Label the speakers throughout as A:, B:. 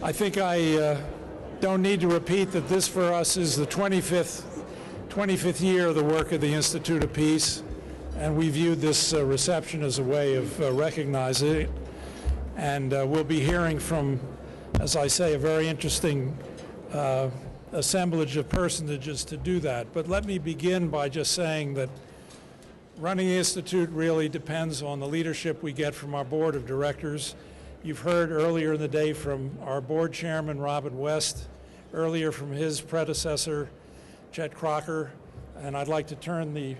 A: I think I don't need to repeat that this for us is the 25th year of the work of the Institute of Peace, and we viewed this reception as a way of recognizing it. And we'll be hearing from, as I say, a very interesting assemblage of personages to do that. But let me begin by just saying that running the Institute really depends on the leadership we get from our board of directors. You've heard earlier in the day from our board chairman, Robin West, earlier from his predecessor, Chet Crocker, and I'd like to turn the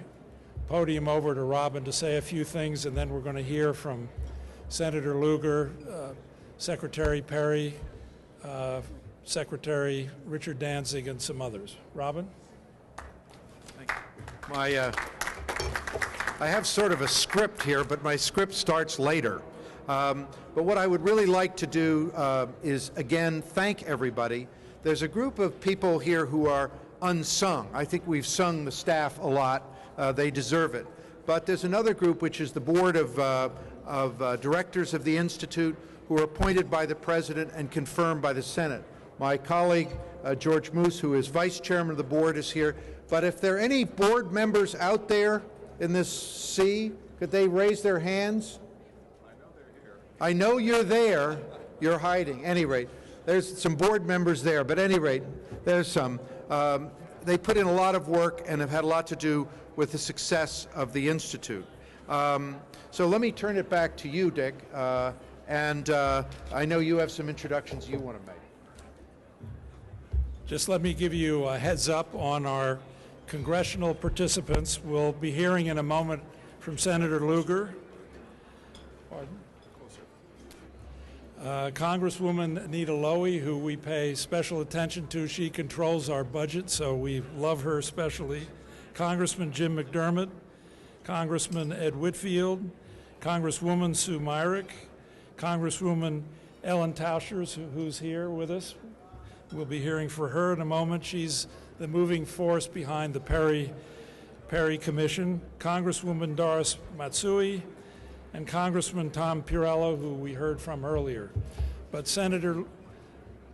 A: podium over to Robin to say a few things, and then we're going to hear from Senator Lugar, Secretary Perry, Secretary Richard Danzig, and some others. Robin?
B: Thank you. I have sort of a script here, but my script starts later. But what I would really like to do is, again, thank everybody. There's a group of people here who are unsung. I think we've sung the staff a lot. They deserve it. But there's another group, which is the board of directors of the Institute, who are appointed by the President and confirmed by the Senate. My colleague, George Moose, who is vice chairman of the board, is here. But if there are any board members out there in this sea, could they raise their hands? I know you're there. You're hiding. At any rate, there's some board members there, but at any rate, there's some. They put in a lot of work and have had a lot to do with the success of the Institute. So let me turn it back to you, Dick, and I know you have some introductions you want to make.
A: Just let me give you a heads up on our congressional participants. We'll be hearing in a moment from Senator Lugar. Congresswoman Nita Lowey, who we pay special attention to. She controls our budget, so we love her especially. Congressman Jim McDermott, Congressman Ed Whitfield, Congresswoman Sue Myrick, Congresswoman Ellen Tauschers, who's here with us. We'll be hearing from her in a moment. She's the moving force behind the Perry Commission. Congresswoman Doris Matsui, and Congressman Tom Pirello, who we heard from earlier. But Senator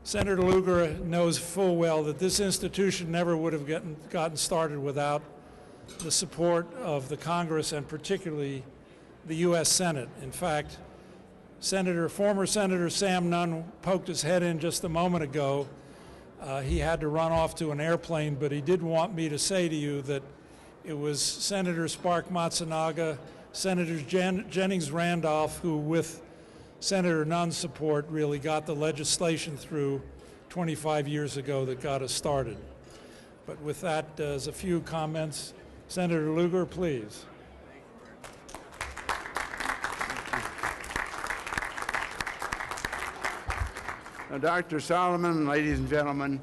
A: Lugar knows full well that this institution never would have gotten started without the support of the Congress and particularly the U.S. Senate. In fact, former Senator Sam Nunn poked his head in just a moment ago. He had to run off to an airplane, but he did want me to say to you that it was Senator Spark Matsunaga, Senator Jennings Randolph, who with Senator Nunn's support really got the legislation through 25 years ago that got us started. But with that, as a few comments, Senator Lugar, please.
C: Now, Dr. Solomon, ladies and gentlemen,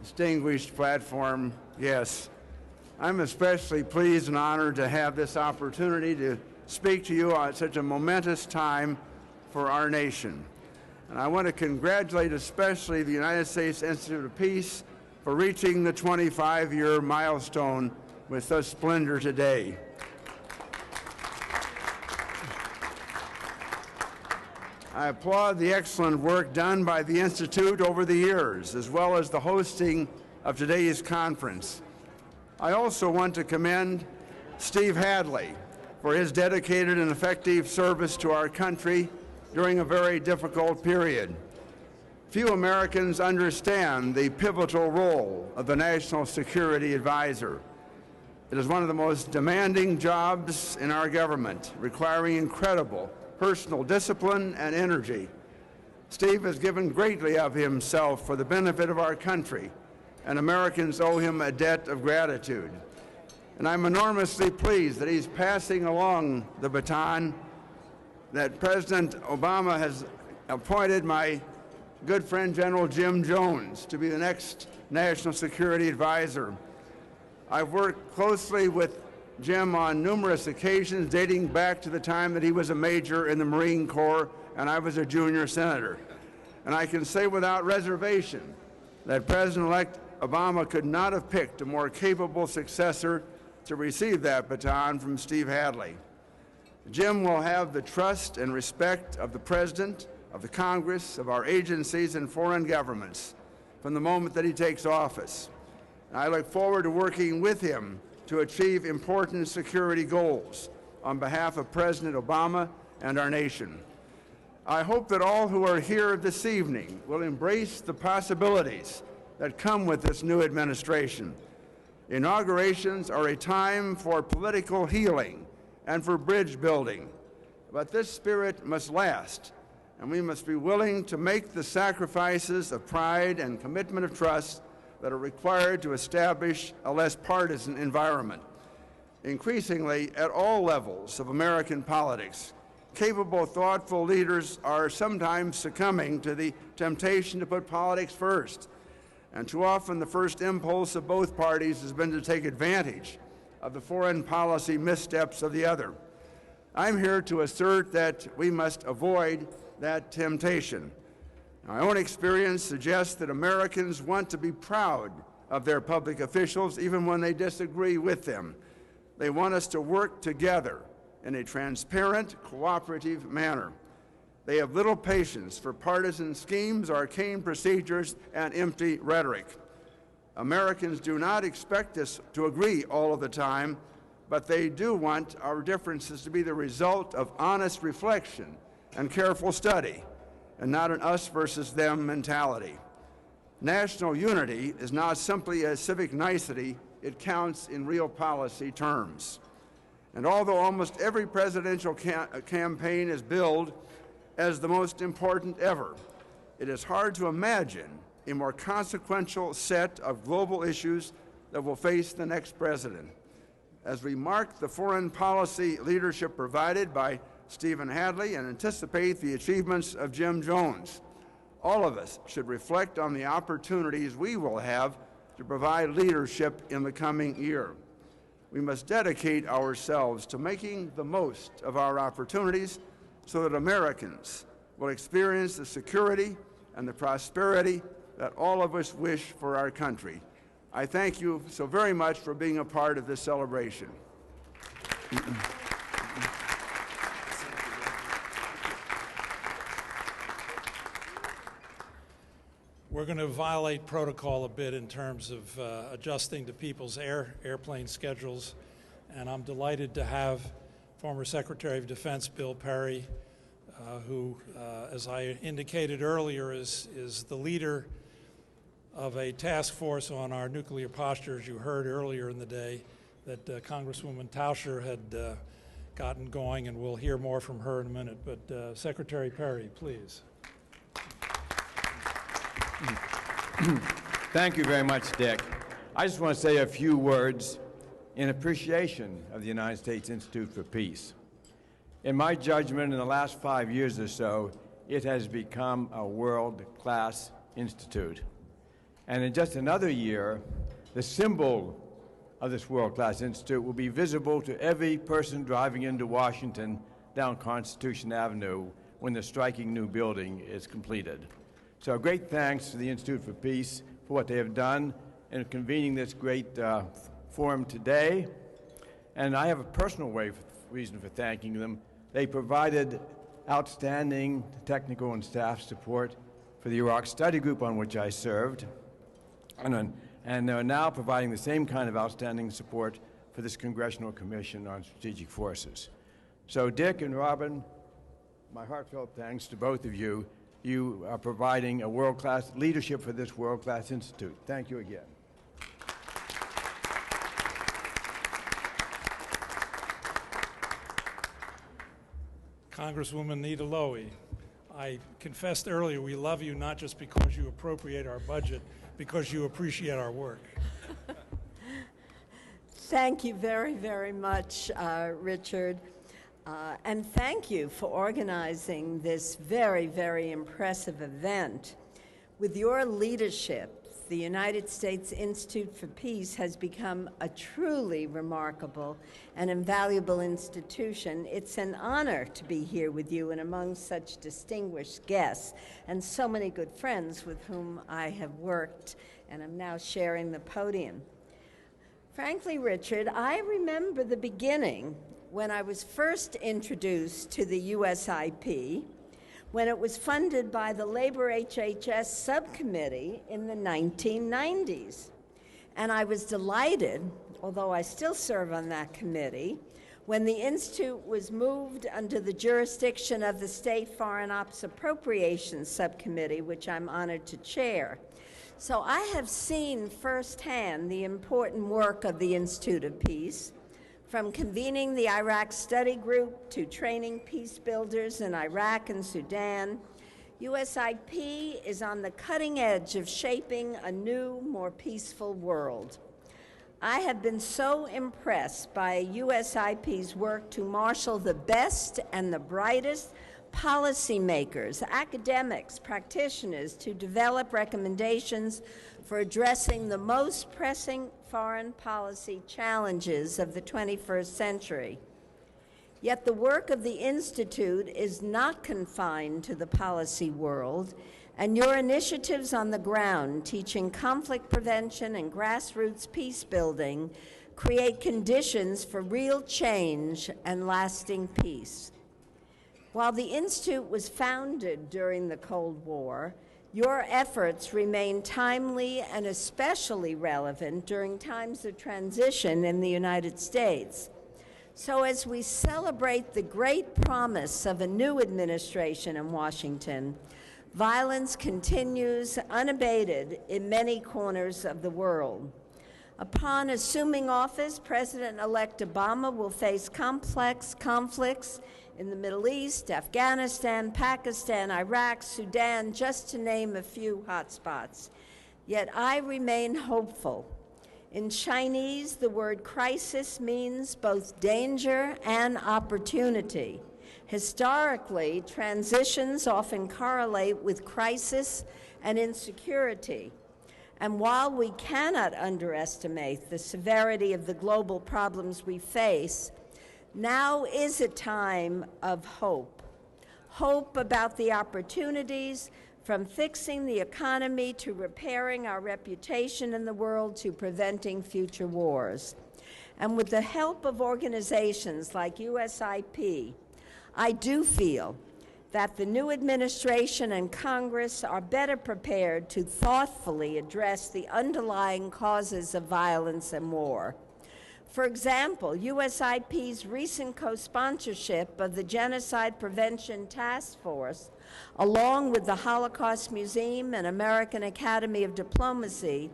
C: distinguished platform, yes, I'm especially pleased and honored to have this opportunity to speak to you at such a momentous time for our nation. And I want to congratulate especially the United States Institute of Peace for reaching the 25-year milestone with such splendor today. I applaud the excellent work done by the Institute over the years, as well as the hosting of today's conference. I also want to commend Steve Hadley for his dedicated and effective service to our country during a very difficult period. Few Americans understand the pivotal role of the National Security Advisor. It is one of the most demanding jobs in our government, requiring incredible personal discipline and energy. Steve has given greatly of himself for the benefit of our country, and Americans owe him a debt of gratitude. And I'm enormously pleased that he's passing along the baton, that President Obama has appointed my good friend General Jim Jones to be the next National Security Advisor. I've worked closely with Jim on numerous occasions dating back to the time that he was a major in the Marine Corps and I was a junior senator. And I can say without reservation that President-elect Obama could not have picked a more capable successor to receive that baton from Steve Hadley. Jim will have the trust and respect of the President, of the Congress, of our agencies, and foreign governments from the moment that he takes office. And I look forward to working with him to achieve important security goals on behalf of President Obama and our nation. I hope that all who are here this evening will embrace the possibilities that come with this new administration. Inaugurations are a time for political healing and for bridge building, but this spirit must last, and we must be willing to make the sacrifices of pride and commitment of trust that are required to establish a less partisan environment. Increasingly, at all levels of American politics, capable, thoughtful leaders are sometimes succumbing to the temptation to put politics first. And too often, the first impulse of both parties has been to take advantage of the foreign policy missteps of the other. I'm here to assert that we must avoid that temptation. My own experience suggests that Americans want to be proud of their public officials even when they disagree with them. They want us to work together in a transparent, cooperative manner. They have little patience for partisan schemes, arcane procedures, and empty rhetoric. Americans do not expect us to agree all of the time, but they do want our differences to be the result of honest reflection and careful study, and not an us versus them mentality. National unity is not simply a civic nicety, it counts in real policy terms. And although almost every presidential campaign is billed as the most important ever, it is hard to imagine a more consequential set of global issues that will face the next president. As we mark the foreign policy leadership provided by Stephen Hadley and anticipate the achievements of Jim Jones, all of us should reflect on the opportunities we will have to provide leadership in the coming year. We must dedicate ourselves to making the most of our opportunities so that Americans will experience the security and the prosperity that all of us wish for our country. I thank you so very much for being a part of this celebration.
A: We're going to violate protocol a bit in terms of adjusting to people's airplane schedules, and I'm delighted to have former Secretary of Defense Bill Perry, who, as I indicated earlier, is the leader of a task force on our nuclear posture, as you heard earlier in the day, that Congresswoman Tauscher had gotten going, and we'll hear more from her in a minute. But Secretary Perry, please.
D: Thank you very much, Dick. I just want to say a few words in appreciation of the United States Institute for Peace. In my judgment, in the last 5 years or so, it has become a world-class institute. And in just another year, the symbol of this world-class institute will be visible to every person driving into Washington down Constitution Avenue when the striking new building is completed. So great thanks to the Institute for Peace for what they have done in convening this great forum today. And I have a personal reason for thanking them. They provided outstanding technical and staff support for the Iraq Study Group on which I served, and they're now providing the same kind of outstanding support for this Congressional Commission on Strategic Forces. So Dick and Robin, my heartfelt thanks to both of you. You are providing a world-class leadership for this world-class institute. Thank you again.
A: Congresswoman Nita Lowey, I confessed earlier we love you not just because you appropriate our budget, because you appreciate our work.
E: Thank you very, very much, Richard. And thank you for organizing this very, very impressive event. With your leadership, the United States Institute for Peace has become a truly remarkable and invaluable institution. It's an honor to be here with you and among such distinguished guests and so many good friends with whom I have worked and am now sharing the podium. Frankly, Richard, I remember the beginning when I was first introduced to the USIP, when it was funded by the Labor HHS subcommittee in the 1990s. And I was delighted, although I still serve on that committee, when the Institute was moved under the jurisdiction of the State Foreign Ops Appropriations Subcommittee, which I'm honored to chair. So I have seen firsthand the important work of the Institute of Peace, from convening the Iraq Study Group to training peace builders in Iraq and Sudan. USIP is on the cutting edge of shaping a new, more peaceful world. I have been so impressed by USIP's work to marshal the best and the brightest policymakers, academics, practitioners to develop recommendations for addressing the most pressing foreign policy challenges of the 21st century. Yet the work of the Institute is not confined to the policy world, and your initiatives on the ground, teaching conflict prevention and grassroots peace building, create conditions for real change and lasting peace. While the Institute was founded during the Cold War, your efforts remain timely and especially relevant during times of transition in the United States. So as we celebrate the great promise of a new administration in Washington, violence continues unabated in many corners of the world. Upon assuming office, President-elect Obama will face complex conflicts in the Middle East, Afghanistan, Pakistan, Iraq, Sudan, just to name a few hotspots. Yet I remain hopeful. In Chinese, the word crisis means both danger and opportunity. Historically, transitions often correlate with crisis and insecurity. And while we cannot underestimate the severity of the global problems we face, now is a time of hope. Hope about the opportunities, from fixing the economy to repairing our reputation in the world to preventing future wars. And with the help of organizations like USIP, I do feel that the new administration and Congress are better prepared to thoughtfully address the underlying causes of violence and war. For example, USIP's recent co-sponsorship of the Genocide Prevention Task Force, along with the Holocaust Museum and American Academy of Diplomacy,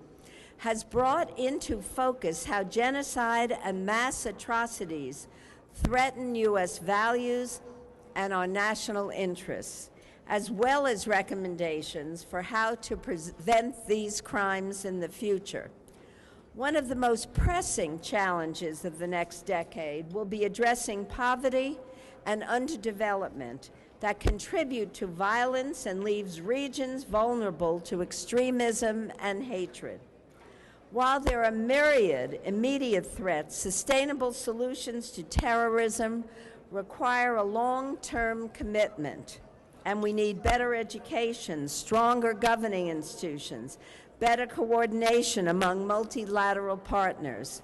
E: has brought into focus how genocide and mass atrocities threaten U.S. values and our national interests, as well as recommendations for how to prevent these crimes in the future. One of the most pressing challenges of the next decade will be addressing poverty and underdevelopment that contribute to violence and leaves regions vulnerable to extremism and hatred. While there are myriad immediate threats, sustainable solutions to terrorism require a long-term commitment, and we need better education, stronger governing institutions, better coordination among multilateral partners.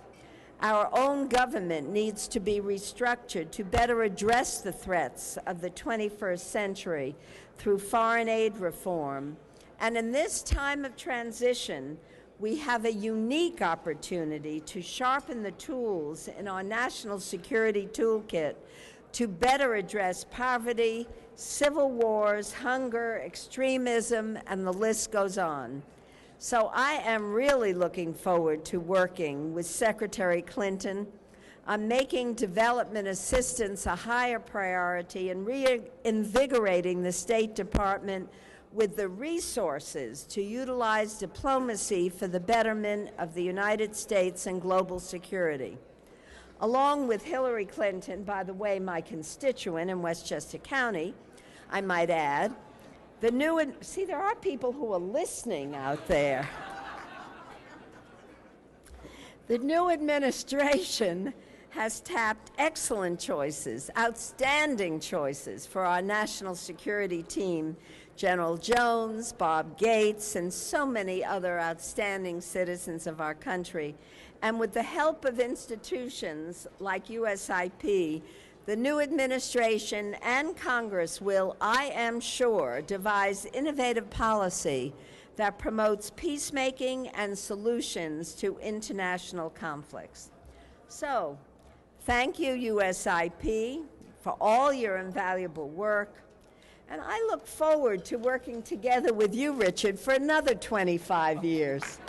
E: Our own government needs to be restructured to better address the threats of the 21st century through foreign aid reform. And in this time of transition, we have a unique opportunity to sharpen the tools in our national security toolkit to better address poverty, civil wars, hunger, extremism, and the list goes on. So I am really looking forward to working with Secretary Clinton on making development assistance a higher priority and reinvigorating the State Department with the resources to utilize diplomacy for the betterment of the United States and global security. Along with Hillary Clinton, by the way, my constituent in Westchester County, I might add, see, there are people who are listening out there. The new administration has tapped excellent choices, outstanding choices for our national security team, General Jones, Bob Gates, and so many other outstanding citizens of our country. And with the help of institutions like USIP, The new administration and Congress will, I am sure, devise innovative policy that promotes peacemaking and solutions to international conflicts. So, thank you, USIP, for all your invaluable work, and I look forward to working together with you, Richard, for another 25 years.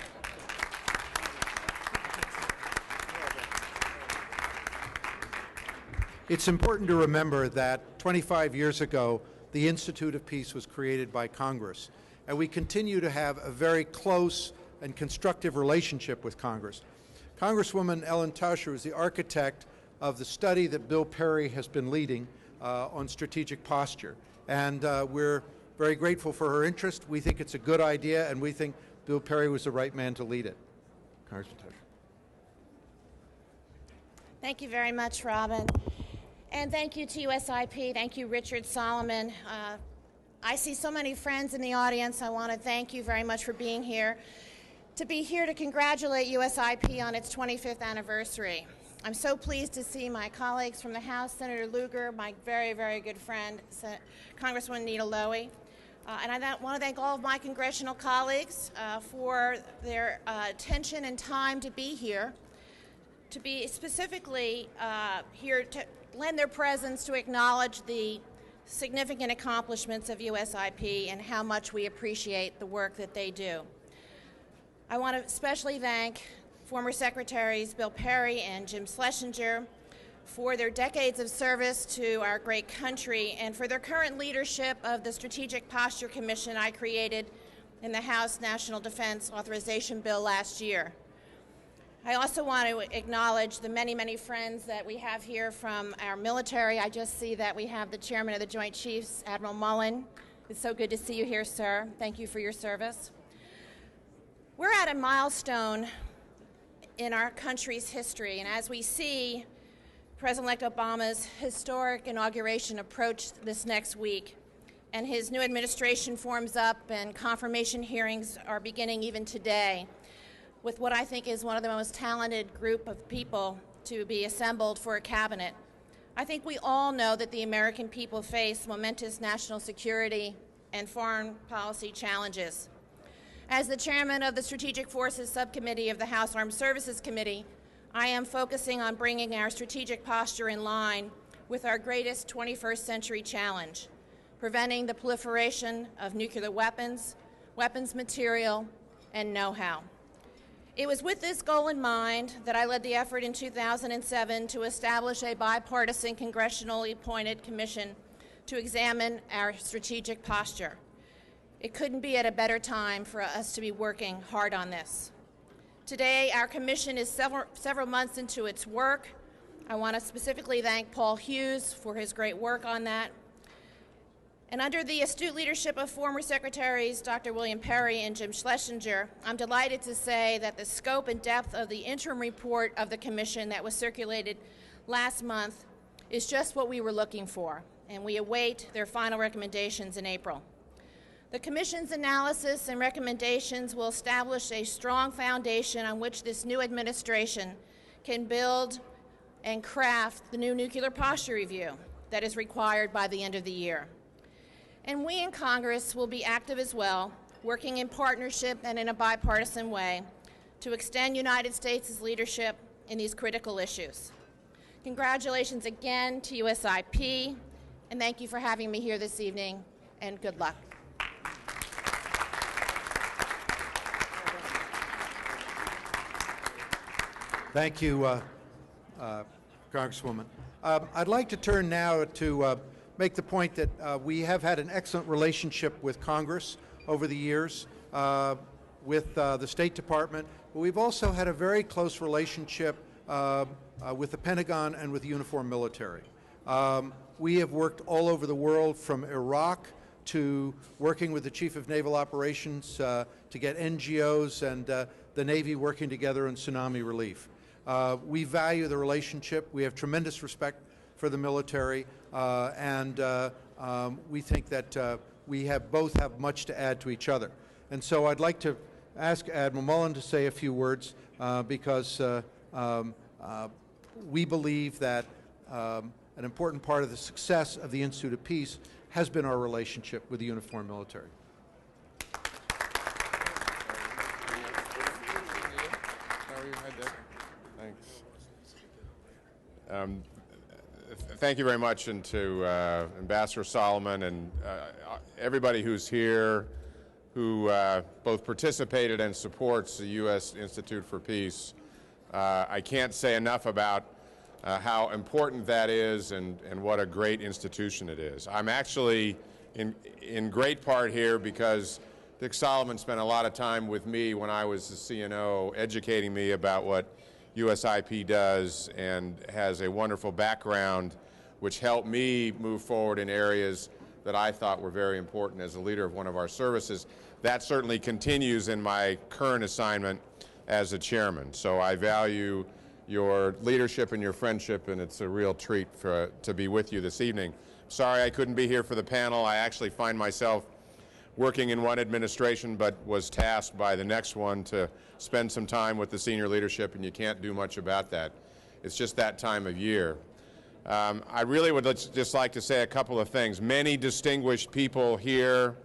B: It's important to remember that 25 years ago, the Institute of Peace was created by Congress, and we continue to have a very close and constructive relationship with Congress. Congresswoman Ellen Tauscher is the architect of the study that Bill Perry has been leading on strategic posture, and we're very grateful for her interest. We think it's a good idea, and we think Bill Perry was the right man to lead it. Congressman Tauscher.
F: Thank you very much, Robin. And thank you to USIP. Thank you, Richard Solomon. I see so many friends in the audience. I want to thank you very much for being here. To be here to congratulate USIP on its 25th anniversary. I'm so pleased to see my colleagues from the House, Senator Lugar, my very, very good friend, Congresswoman Nita Lowey. And I want to thank all of my congressional colleagues for their attention and time to be here, to be specifically here to lend their presence to acknowledge the significant accomplishments of USIP and how much we appreciate the work that they do. I want to especially thank former Secretaries Bill Perry and Jim Schlesinger for their decades of service to our great country and for their current leadership of the Strategic Posture Commission I created in the House National Defense Authorization Bill last year. I also want to acknowledge the many, many friends that we have here from our military. I just see that we have the Chairman of the Joint Chiefs, Admiral Mullen. It's so good to see you here, sir. Thank you for your service. We're at a milestone in our country's history, and as we see President-elect Obama's historic inauguration approach this next week, and his new administration forms up and confirmation hearings are beginning even today, with what I think is one of the most talented group of people to be assembled for a cabinet. I think we all know that the American people face momentous national security and foreign policy challenges. As the chairman of the Strategic Forces Subcommittee of the House Armed Services Committee, I am focusing on bringing our strategic posture in line with our greatest 21st century challenge, preventing the proliferation of nuclear weapons, weapons material, and know-how. It was with this goal in mind that I led the effort in 2007 to establish a bipartisan congressionally appointed commission to examine our strategic posture. It couldn't be at a better time for us to be working hard on this. Today, our commission is several months into its work. I want to specifically thank Paul Hughes for his great work on that. And under the astute leadership of former Secretaries Dr. William Perry and Jim Schlesinger, I'm delighted to say that the scope and depth of the interim report of the Commission that was circulated last month is just what we were looking for, and we await their final recommendations in April. The Commission's analysis and recommendations will establish a strong foundation on which this new administration can build and craft the new nuclear posture review that is required by the end of the year. And we in Congress will be active as well, working in partnership and in a bipartisan way to extend United States' leadership in these critical issues. Congratulations again to USIP, and thank you for having me here this evening, and good luck.
B: Thank you, Congresswoman. I'd like to turn now to make the point that we have had an excellent relationship with Congress over the years, with the State Department, but we've also had a very close relationship with the Pentagon and with the uniformed military. We have worked all over the world, from Iraq to working with the Chief of Naval Operations to get NGOs and the Navy working together in tsunami relief. We value the relationship. We have tremendous respect for the military, and we think that we both have much to add to each other. And so I'd like to ask Admiral Mullen to say a few words because we believe that an important part of the success of the Institute of Peace has been our relationship with the uniformed military.
G: Thank you very much, and to Ambassador Solomon and everybody who's here, who both participated and supports the U.S. Institute for Peace. I can't say enough about how important that is and what a great institution it is. I'm actually in great part here because Dick Solomon spent a lot of time with me when I was the CNO, educating me about what USIP does, and has a wonderful background which helped me move forward in areas that I thought were very important as a leader of one of our services. That certainly continues in my current assignment as a chairman. So I value your leadership and your friendship, and it's a real treat to be with you this evening. Sorry I couldn't be here for the panel. I actually find myself working in one administration, but was tasked by the next one to spend some time with the senior leadership, and you can't do much about that. It's just that time of year. I really would just like to say a couple of things. Many distinguished people here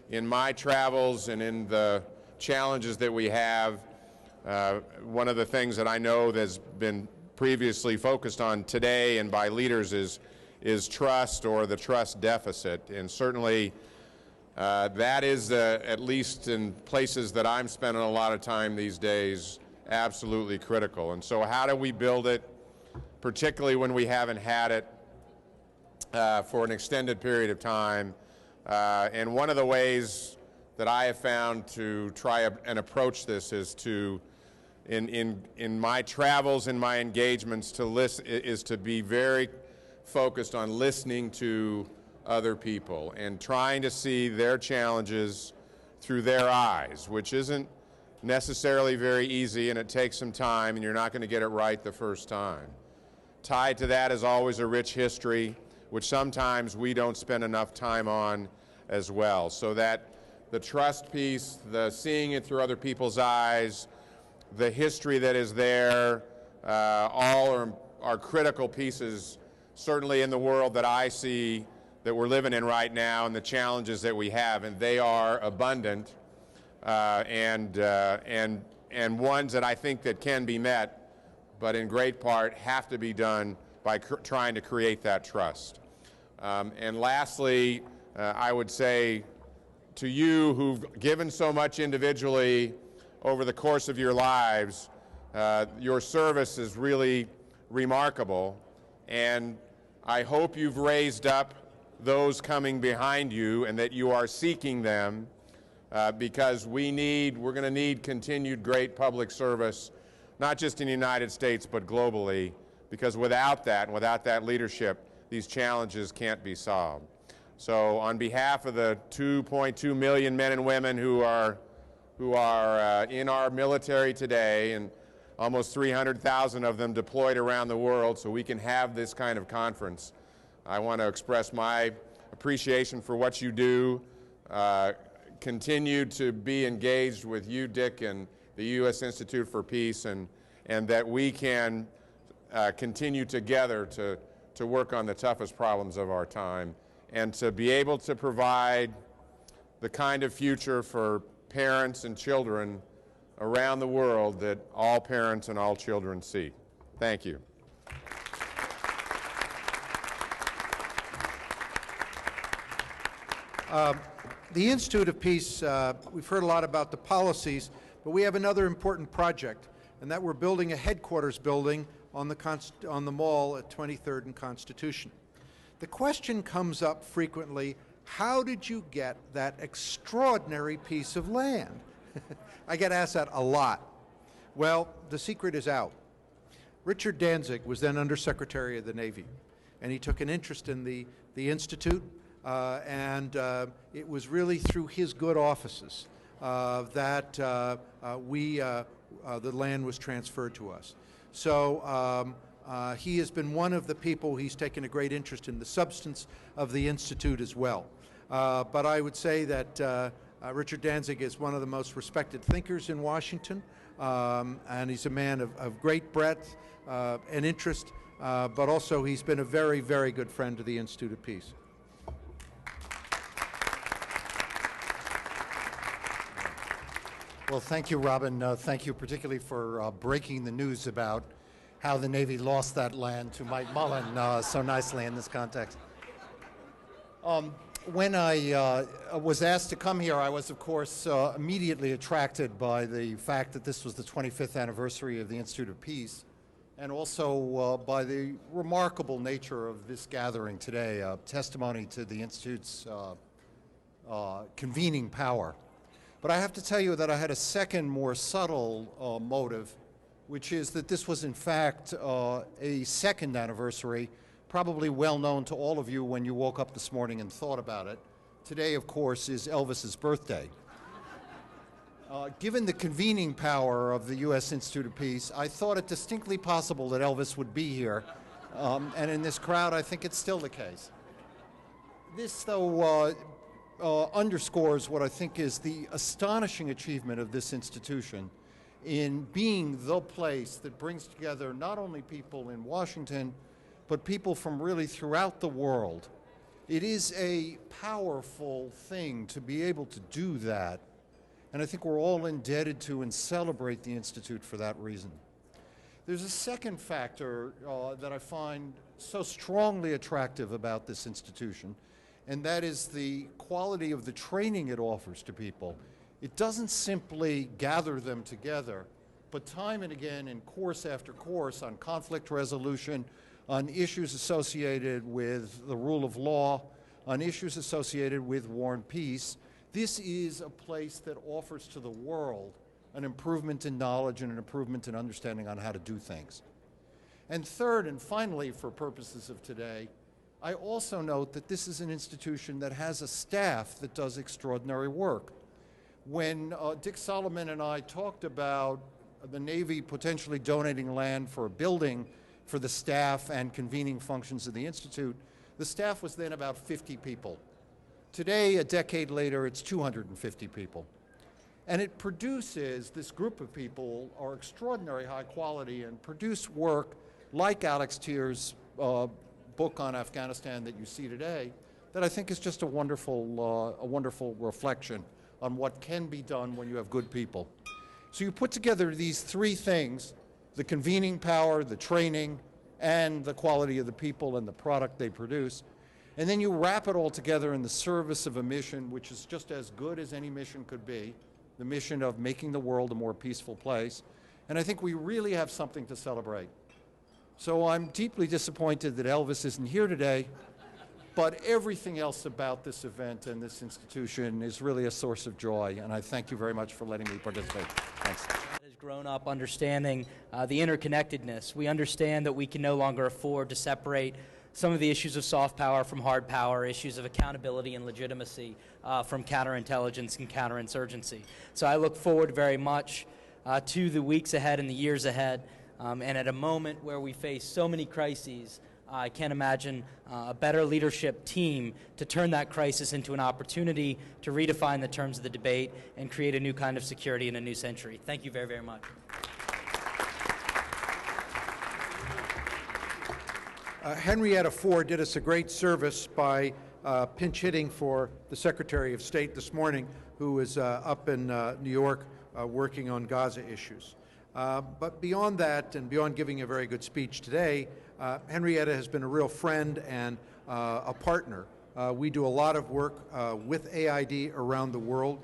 G: in my travels and in the challenges that we have. One of the things that I know that's been previously focused on today and by leaders is trust, or the trust deficit. And certainly that is, at least in places that I'm spending a lot of time these days, absolutely critical. And so how do we build it, particularly when we haven't had it for an extended period of time? And one of the ways that I have found to try and approach this is to, in my travels and my engagements, to be very focused on listening to other people and trying to see their challenges through their eyes, which isn't necessarily very easy, and it takes some time, and you're not going to get it right the first time. Tied to that is always a rich history, which sometimes we don't spend enough time on as well. So that the trust piece, the seeing it through other people's eyes, the history that is there, all are critical pieces, certainly in the world that I see that we're living in right now and the challenges that we have, and they are abundant and ones that I think that can be met, but in great part have to be done by trying to create that trust. And lastly, I would say to you who've given so much individually over the course of your lives, your service is really remarkable, and I hope you've raised up those coming behind you and that you are seeking them, because we're going to need continued great public service, not just in the United States but globally, because without that, and without that leadership, these challenges can't be solved. So on behalf of the 2.2 million men and women who are in our military today, and almost 300,000 of them deployed around the world so we can have this kind of conference, I want to express my appreciation for what you do. Continue to be engaged with you, Dick, and the U.S. Institute for Peace, and that we can continue together to work on the toughest problems of our time, and to be able to provide the kind of future for parents and children around the world that all parents and all children seek. Thank you.
B: The Institute of Peace, we've heard a lot about the policies, but we have another important project, and that we're building a headquarters building on the mall at 23rd and Constitution. The question comes up frequently, how did you get that extraordinary piece of land? I get asked that a lot. Well, the secret is out. Richard Danzig was then Undersecretary of the Navy, and he took an interest in the Institute, and it was really through his good offices that the land was transferred to us. So he has been one of the people, he's taken a great interest in the substance of the Institute as well. But I would say that Richard Danzig is one of the most respected thinkers in Washington, and he's a man of great breadth and interest but also he's been a very, very good friend to the Institute of Peace.
H: Well, thank you, Robin. Thank you particularly for breaking the news about how the Navy lost that land to Mike Mullen so nicely in this context. When I was asked to come here, I was, of course, immediately attracted by the fact that this was the 25th anniversary of the Institute of Peace, and also by the remarkable nature of this gathering today, a testimony to the Institute's convening power. But I have to tell you that I had a second, more subtle motive, which is that this was, in fact, a second anniversary, probably well known to all of you when you woke up this morning and thought about it. Today, of course, is Elvis's birthday. Given the convening power of the U.S. Institute of Peace, I thought it distinctly possible that Elvis would be here. And in this crowd, I think it's still the case. This, though, underscores what I think is the astonishing achievement of this institution in being the place that brings together not only people in Washington, but people from really throughout the world. It is a powerful thing to be able to do that, and I think we're all indebted to and celebrate the Institute for that reason. There's a second factor that I find so strongly attractive about this institution, and that is the quality of the training it offers to people. It doesn't simply gather them together, but time and again in course after course on conflict resolution, on issues associated with the rule of law, on issues associated with war and peace. This is a place that offers to the world an improvement in knowledge and an improvement in understanding on how to do things. And third, and finally, for purposes of today, I also note that this is an institution that has a staff that does extraordinary work. When Dick Solomon and I talked about the Navy potentially donating land for a building for the staff and convening functions of the Institute, the staff was then about 50 people. Today, a decade later, it's 250 people. And it produces, this group of people are extraordinary high quality and produce work like Alex Tier's book on Afghanistan that you see today, that I think is just a wonderful reflection on what can be done when you have good people. So you put together these three things, the convening power, the training, and the quality of the people and the product they produce, and then you wrap it all together in the service of a mission which is just as good as any mission could be, the mission of making the world a more peaceful place. And I think we really have something to celebrate. So I'm deeply disappointed that Elvis isn't here today, but everything else about this event and this institution is really a source of joy, and I thank you very much for letting me participate. Thanks.
I: Has grown up understanding the interconnectedness. We understand that we can no longer afford to separate some of the issues of soft power from hard power, issues of accountability and legitimacy from counterintelligence and counterinsurgency. So I look forward very much to the weeks ahead and the years ahead. And at a moment where we face so many crises, I can't imagine a better leadership team to turn that crisis into an opportunity to redefine the terms of the debate and create a new kind of security in a new century. Thank you very, very much.
B: Henrietta Ford did us a great service by pinch hitting for the Secretary of State this morning, who is up in New York working on Gaza issues. But beyond that, and beyond giving a very good speech today, Henrietta has been a real friend and a partner. We do a lot of work with AID around the world.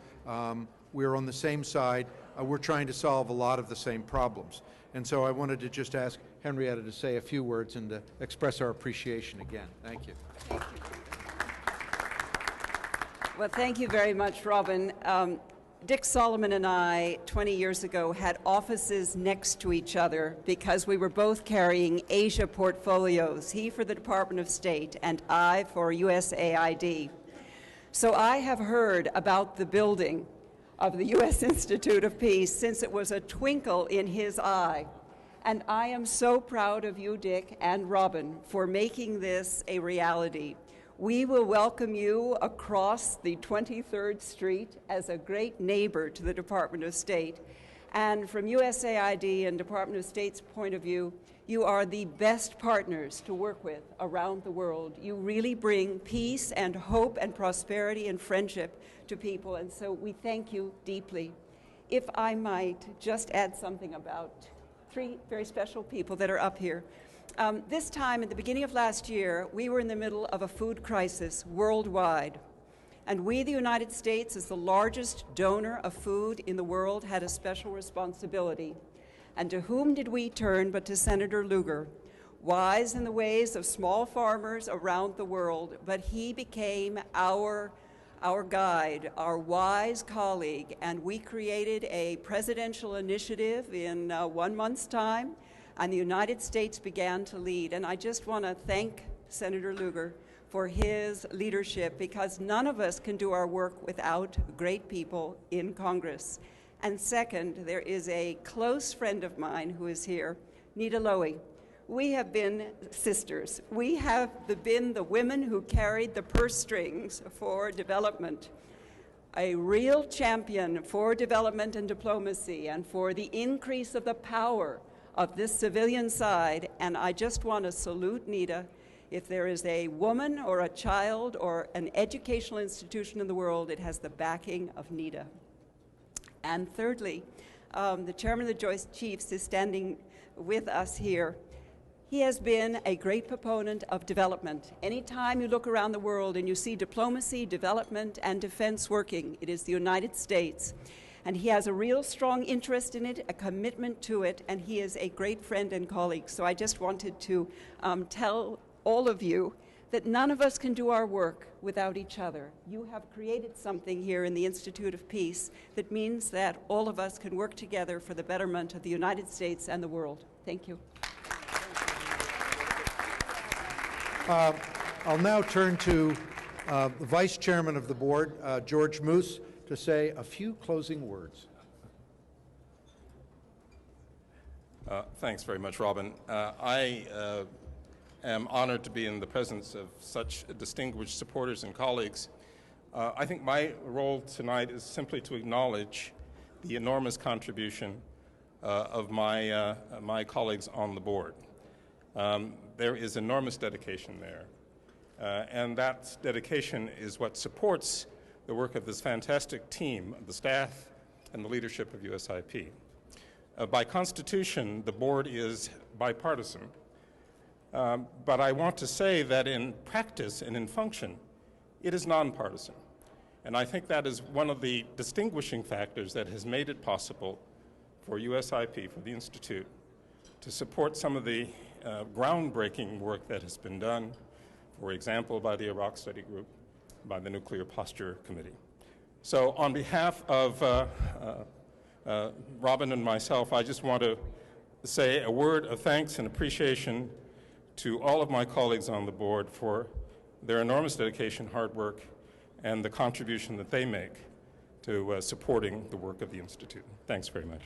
B: We're on the same side. We're trying to solve a lot of the same problems. And so I wanted to just ask Henrietta to say a few words and to express our appreciation again. Thank you.
J: Thank you. Well, thank you very much, Robin. Dick Solomon and I, 20 years ago, had offices next to each other because we were both carrying Asia portfolios, he for the Department of State and I for USAID. So I have heard about the building of the U.S. Institute of Peace since it was a twinkle in his eye. And I am so proud of you, Dick and Robin, for making this a reality. We will welcome you across the 23rd Street as a great neighbor to the Department of State. And from USAID and Department of State's point of view, You are the best partners to work with around the world. You really bring peace and hope and prosperity and friendship to people, and so we thank you deeply. If I might just add something about three very special people that are up here. This time, at the beginning of last year, we were in the middle of a food crisis worldwide. And we, the United States, as the largest donor of food in the world, had a special responsibility. And to whom did we turn but to Senator Lugar, wise in the ways of small farmers around the world, but he became our guide, our wise colleague, and we created a presidential initiative in 1 month's time, and the United States began to lead. And I just want to thank Senator Lugar for his leadership, because none of us can do our work without great people in Congress. And second, there is a close friend of mine who is here, Nita Lowey. We have been sisters. We have been the women who carried the purse strings for development. A real champion for development and diplomacy and for the increase of the power of this civilian side. And I just want to salute Nita. If there is a woman or a child or an educational institution in the world, it has the backing of Nita. And thirdly, the chairman of the Joint Chiefs is standing with us here. He has been a great proponent of development. Anytime you look around the world and you see diplomacy, development, and defense working, it is the United States. And he has a real strong interest in it, a commitment to it, and he is a great friend and colleague. So I just wanted to tell all of you that none of us can do our work without each other. You have created something here in the Institute of Peace that means that all of us can work together for the betterment of the United States and the world. Thank you.
B: I'll now turn to the Vice Chairman of the Board, George Moose, to say a few closing words.
K: Thanks very much, Robin. I am honored to be in the presence of such distinguished supporters and colleagues. I think my role tonight is simply to acknowledge the enormous contribution of my colleagues on the board. There is enormous dedication there, and that dedication is what supports the work of this fantastic team, the staff and the leadership of USIP. By constitution, the board is bipartisan. But I want to say that in practice and in function, it is nonpartisan. And I think that is one of the distinguishing factors that has made it possible for USIP, for the Institute, to support some of the groundbreaking work that has been done, for example, by the Iraq Study Group, by the Nuclear Posture Committee. So on behalf of Robin and myself, I just want to say a word of thanks and appreciation to all of my colleagues on the board for their enormous dedication, hard work, and the contribution that they make to supporting the work of the Institute. Thanks very much.